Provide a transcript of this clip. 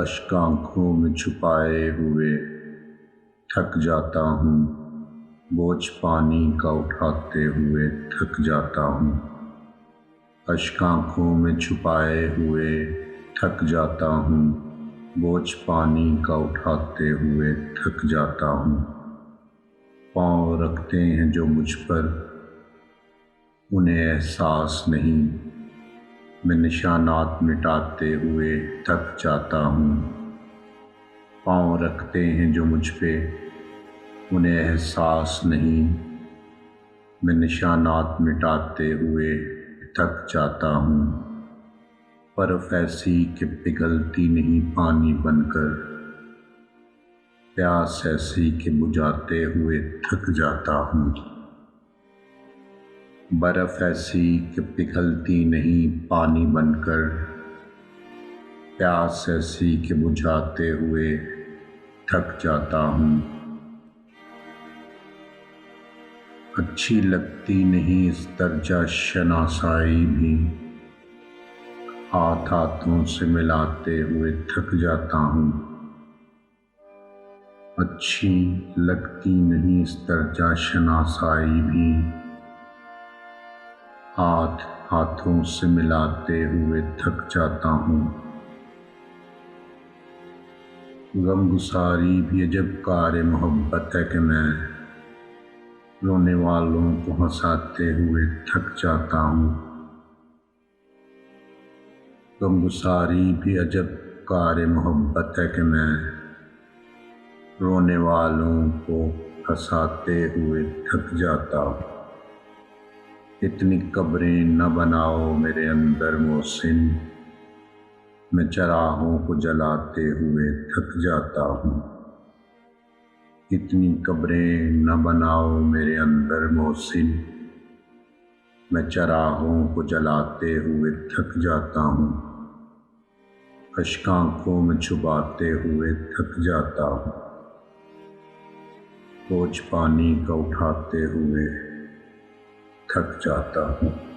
अश्क आँखों में छुपाए हुए थक जाता हूँ, बोझ पानी का उठाते हुए थक जाता हूँ। अश्क आँखों में छुपाए हुए थक जाता हूँ, बोझ पानी का उठाते हुए थक जाता हूँ। पाँव रखते हैं जो मुझ पर, उन्हें एहसास नहीं, मैं निशानात मिटाते हुए थक जाता हूँ। पाँव रखते हैं जो मुझ पे, उन्हें एहसास नहीं, मैं निशानात मिटाते हुए थक जाता हूँ। बर्फ़ ऐसी कि पिघलती नहीं पानी बनकर, प्यास ऐसी कि बुझाते हुए थक जाता हूँ। बर्फ़ ऐसी कि पिघलती नहीं पानी बनकर, प्यास ऐसी कि बुझाते हुए थक जाता हूँ। अच्छी लगती नहीं इस दर्जा शनासाई भी, हाथ हाथों से मिलाते हुए थक जाता हूँ। अच्छी लगती नहीं इस दर्जा शनासाई भी, हाथ हाथों से मिलाते हुए थक जाता हूँ। गमगुसारी भी अजब कार मोहब्बत है कि मैं रोने वालों को हंसाते हुए थक जाता हूँ। गमगुसारी भी अजब कार मोहब्बत है कि मैं रोने वालों को हंसाते हुए थक जाता हूँ। इतनी कब्रें न बनाओ मेरे अंदर मोहसिन, मैं चराहों को जलाते हुए थक जाता हूँ। इतनी कब्रें न बनाओ मेरे अंदर मोहसिन, मैं चराहों को जलाते हुए थक जाता हूँ। अश्क आँखों में छुपाते हुए थक जाता हूँ, बोझ पानी का उठाते हुए थक जाता हूँ।